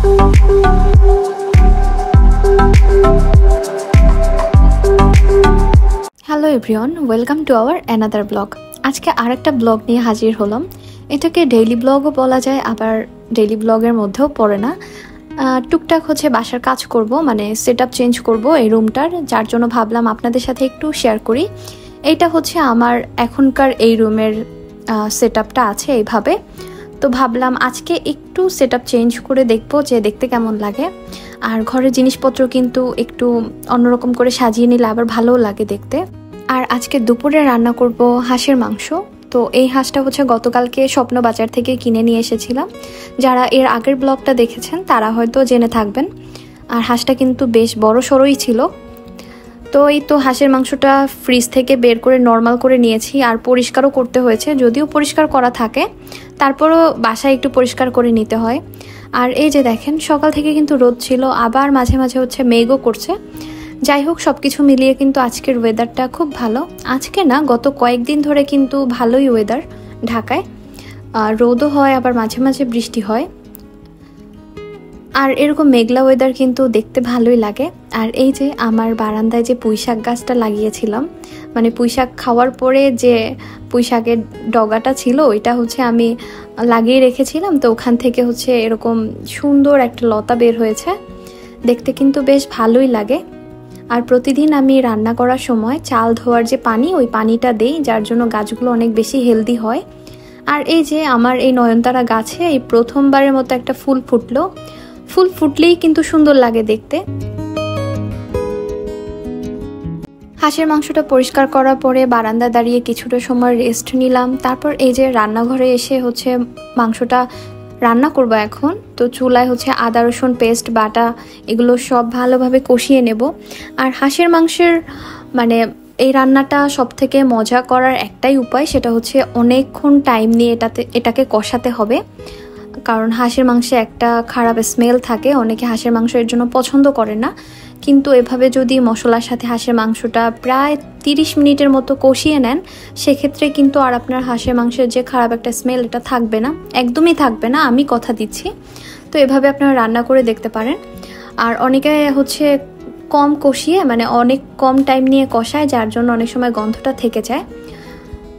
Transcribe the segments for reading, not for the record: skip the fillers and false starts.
Hello everyone, welcome to our another blog. আজকে আরেকটা blog নিয়ে হাজির হলাম। এটাকে ডেইলি ব্লগও বলা যায়, আবার ডেইলি ব্লগের মধ্যেও পড়ে না। টুকটাক হচ্ছে বাসার কাজ করব, মানে সেট আপ চেঞ্জ করব এই রুমটার, যার জন্য ভাবলাম আপনাদের সাথে একটু শেয়ার করি। এইটা হচ্ছে আমার এখনকার এই রুমের সেট আপটা আছে এইভাবে। তো ভাবলাম আজকে একটু সেট আপ চেঞ্জ করে দেখবো যে দেখতে কেমন লাগে। আর ঘরের জিনিসপত্র কিন্তু একটু অন্যরকম করে সাজিয়ে নিলে আবার ভালোও লাগে দেখতে। আর আজকে দুপুরে রান্না করব হাঁসের মাংস। তো এই হাঁসটা হচ্ছে গতকালকে স্বপ্ন বাজার থেকে কিনে নিয়ে এসেছিলাম। যারা এর আগের ব্লগটা দেখেছেন তারা হয়তো জেনে থাকবেন। আর হাঁসটা কিন্তু বেশ বড় সড়োই ছিল। তো এই তো হাঁসের মাংসটা ফ্রিজ থেকে বের করে নর্মাল করে নিয়েছি, আর পরিষ্কারও করতে হয়েছে, যদিও পরিষ্কার করা থাকে তারপরও বাসায় একটু পরিষ্কার করে নিতে হয়। আর এই যে দেখেন, সকাল থেকে কিন্তু রোদ ছিল, আবার মাঝে মাঝে হচ্ছে মেঘও করছে। যাই হোক, সব কিছু মিলিয়ে কিন্তু আজকের ওয়েদারটা খুব ভালো। আজকে না, গত কয়েকদিন ধরে কিন্তু ভালোই ওয়েদার ঢাকায়। রোদও হয়, আবার মাঝে মাঝে বৃষ্টি হয়। আর এরকম মেঘলা ওয়েদার কিন্তু দেখতে ভালোই লাগে। আর এই যে আমার বারান্দায় যে পুঁইশাক গাছটা লাগিয়েছিলাম, মানে পুঁইশাক খাওয়ার পরে যে পুঁইশাকের ডগাটা ছিল ওইটা হচ্ছে আমি লাগিয়ে রেখেছিলাম। তো ওখান থেকে হচ্ছে এরকম সুন্দর একটা লতা বের হয়েছে, দেখতে কিন্তু বেশ ভালোই লাগে। আর প্রতিদিন আমি রান্না করার সময় চাল ধোয়ার যে পানি, ওই পানিটা দেই, যার জন্য গাছগুলো অনেক বেশি হেলদি হয়। আর এই যে আমার এই নয়নতারা গাছে এই প্রথমবারের মতো একটা ফুল ফুটলো। ফুল ফুটলেই কিন্তু সুন্দর লাগে দেখতে। হাঁসের মাংসটা পরিষ্কার করার পরে বারান্দা দাঁড়িয়ে কিছুটা সময় রেস্ট নিলাম। তারপর এই যে রান্নাঘরে এসে হচ্ছে মাংসটা রান্না করব এখন। তো চুলায় হচ্ছে আদা রসুন পেস্ট বাটা এগুলো সব ভালোভাবে কষিয়ে নেব। আর হাঁসের মাংসের মানে এই রান্নাটা সব থেকে মজা করার একটাই উপায়, সেটা হচ্ছে অনেকক্ষণ টাইম নিয়ে এটাকে কষাতে হবে। কারণ হাঁসের মাংসে একটা খারাপ স্মেল থাকে, অনেকে হাঁসের মাংস এর জন্য পছন্দ করে না। কিন্তু এভাবে যদি মশলার সাথে হাঁসের মাংসটা প্রায় 30 মিনিটের মতো কষিয়ে নেন, সেক্ষেত্রে কিন্তু আর আপনার হাঁসের মাংসের যে খারাপ একটা স্মেল এটা থাকবে না, একদমই থাকবে না, আমি কথা দিচ্ছি। তো এভাবে আপনারা রান্না করে দেখতে পারেন। আর অনেকে হচ্ছে কম কষিয়ে, মানে অনেক কম টাইম নিয়ে কষায়, যার জন্য অনেক সময় গন্ধটা থেকে যায়।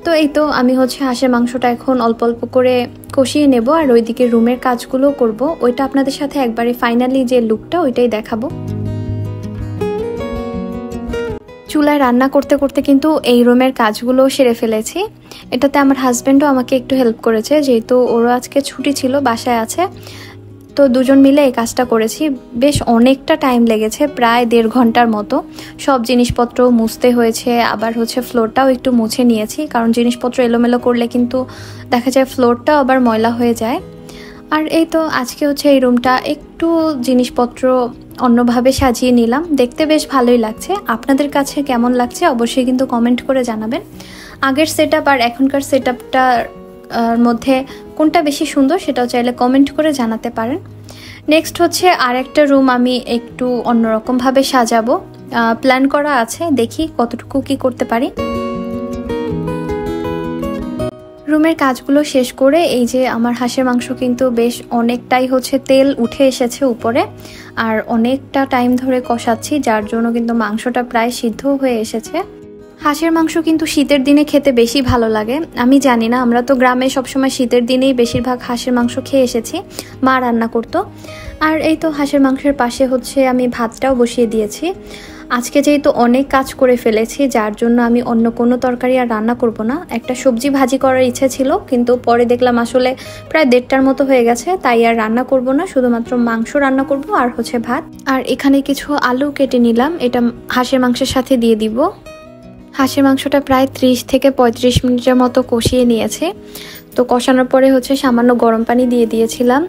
তো এই তো আমি হচ্ছে হাঁসের মাংসটা এখন অল্প অল্প করে কষিয়ে নেব, আর ওইদিকে রুমের কাজগুলো করব। ওইটা আপনাদের সাথে একবারে ফাইনালি যে লুকটা ওইটাই দেখাবো। চুলায় রান্না করতে করতে কিন্তু এই রুমের কাজগুলো সেরে ফেলেছি। এটাতে আমার হাজব্যান্ডও আমাকে একটু হেল্প করেছে, যেহেতু ওরও আজকে ছুটি ছিল, বাসায় আছে। তো দুজন মিলে এই কাজটা করেছি। বেশ অনেকটা টাইম লেগেছে, প্রায় 1.5 ঘন্টার মতো। সব জিনিসপত্র মুছতে হয়েছে, আবার হচ্ছে ফ্লোরটাও একটু মুছে নিয়েছি, কারণ জিনিসপত্র এলোমেলো করলে কিন্তু দেখা যায় ফ্লোরটাও আবার ময়লা হয়ে যায়। আর এই তো আজকে হচ্ছে এই রুমটা একটু জিনিসপত্র অন্যভাবে সাজিয়ে নিলাম, দেখতে বেশ ভালোই লাগছে। আপনাদের কাছে কেমন লাগছে অবশ্যই কিন্তু কমেন্ট করে জানাবেন। আগের সেট আপ আর এখনকার সেট আপটার মধ্যে কোনটা বেশি সুন্দর সেটাও চাইলে কমেন্ট করে জানাতে পারেন। নেক্সট হচ্ছে আর একটা রুম আমি একটু অন্যরকমভাবে সাজাবো, প্ল্যান করা আছে, দেখি কতটুকু কি করতে পারি। রুমের কাজগুলো শেষ করে এই যে আমার হাঁসের মাংস কিন্তু বেশ অনেকটাই হচ্ছে তেল উঠে এসেছে উপরে, আর অনেকটা টাইম ধরে কষাচ্ছি, যার জন্য কিন্তু মাংসটা প্রায় সিদ্ধ হয়ে এসেছে। হাঁসের মাংস কিন্তু শীতের দিনে খেতে বেশি ভালো লাগে। আমি জানি না, আমরা তো গ্রামে সবসময় শীতের দিনেই বেশিরভাগ হাঁসের মাংস খেয়ে এসেছি, মা রান্না করতো। আর এই তো হাঁসের মাংসের পাশে হচ্ছে আমি ভাতটাও বসিয়ে দিয়েছি। আজকে যেহেতু অনেক কাজ করে ফেলেছি, যার জন্য আমি অন্য কোনো তরকারি আর রান্না করব না। একটা সবজি ভাজি করার ইচ্ছে ছিল, কিন্তু পরে দেখলাম আসলে প্রায় 1:30টার মতো হয়ে গেছে, তাই আর রান্না করব না, শুধুমাত্র মাংস রান্না করব আর হচ্ছে ভাত। আর এখানে কিছু আলু কেটে নিলাম, এটা হাঁসের মাংসের সাথে দিয়ে দিব। হাঁসের মাংসটা প্রায় 30 থেকে 35 মিনিটের মতো কষিয়ে নিয়েছে। তো কষানোর পরে হচ্ছে সামান্য গরম পানি দিয়ে দিয়েছিলাম,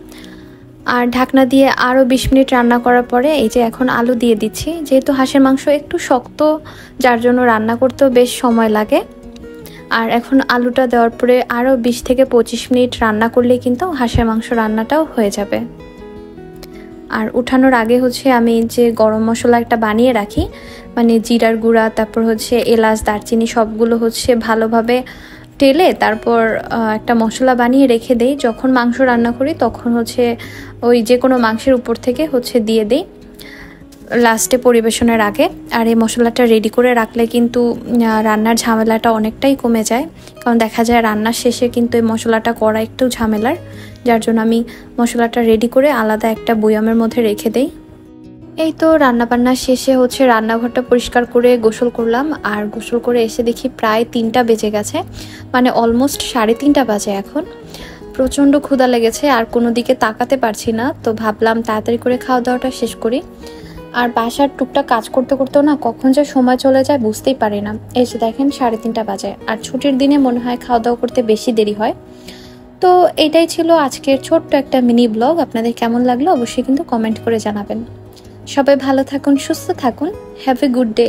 আর ঢাকনা দিয়ে আরও 20 মিনিট রান্না করার পরে এই যে এখন আলু দিয়ে দিচ্ছি। যেহেতু হাঁসের মাংস একটু শক্ত, যার জন্য রান্না করতেও বেশ সময় লাগে। আর এখন আলুটা দেওয়ার পরে আরও 20 থেকে 25 মিনিট রান্না করলেই কিন্তু হাঁসের মাংস রান্নাটাও হয়ে যাবে। আর উঠানোর আগে হচ্ছে আমি যে গরম মশলা একটা বানিয়ে রাখি, মানে জিরার গুঁড়া, তারপর হচ্ছে এলাচ দারচিনি সবগুলো হচ্ছে ভালোভাবে টেলে তারপর একটা মশলা বানিয়ে রেখে দেই। যখন মাংস রান্না করি তখন হচ্ছে ওই যে কোনো মাংসের উপর থেকে হচ্ছে দিয়ে দিই লাস্টে পরিবেশনের আগে। আর এই মশলাটা রেডি করে রাখলে কিন্তু রান্নার ঝামেলাটা অনেকটাই কমে যায়, কারণ দেখা যায় রান্নার শেষে কিন্তু এই মশলাটা করা একটু ঝামেলার, যার জন্য আমি মশলাটা রেডি করে আলাদা একটা বয়ামের মধ্যে রেখে দেই। এই তো রান্নাবান্না শেষে হচ্ছে রান্নাঘরটা পরিষ্কার করে গোসল করলাম। আর গোসল করে এসে দেখি প্রায় 3টা বেজে গেছে, মানে অলমোস্ট 3:30 বাজে এখন। প্রচণ্ড ক্ষুধা লেগেছে আর কোনো দিকে তাকাতে পারছি না, তো ভাবলাম তাড়াতাড়ি করে খাওয়া দাওয়াটা শেষ করি। আর বাসার টুকটাক কাজ করতে করতেও না কখন যে সময় চলে যায় বুঝতেই পারি না। এই যে দেখেন 3:30 বাজে, আর ছুটির দিনে মনে হয় খাওয়া দাওয়া করতে বেশি দেরি হয়। তো এটাই ছিল আজকের ছোট্ট একটা মিনি ব্লগ। আপনাদের কেমন লাগলো অবশ্যই কিন্তু কমেন্ট করে জানাবেন। সবাই ভালো থাকুন, সুস্থ থাকুন। Have a good day.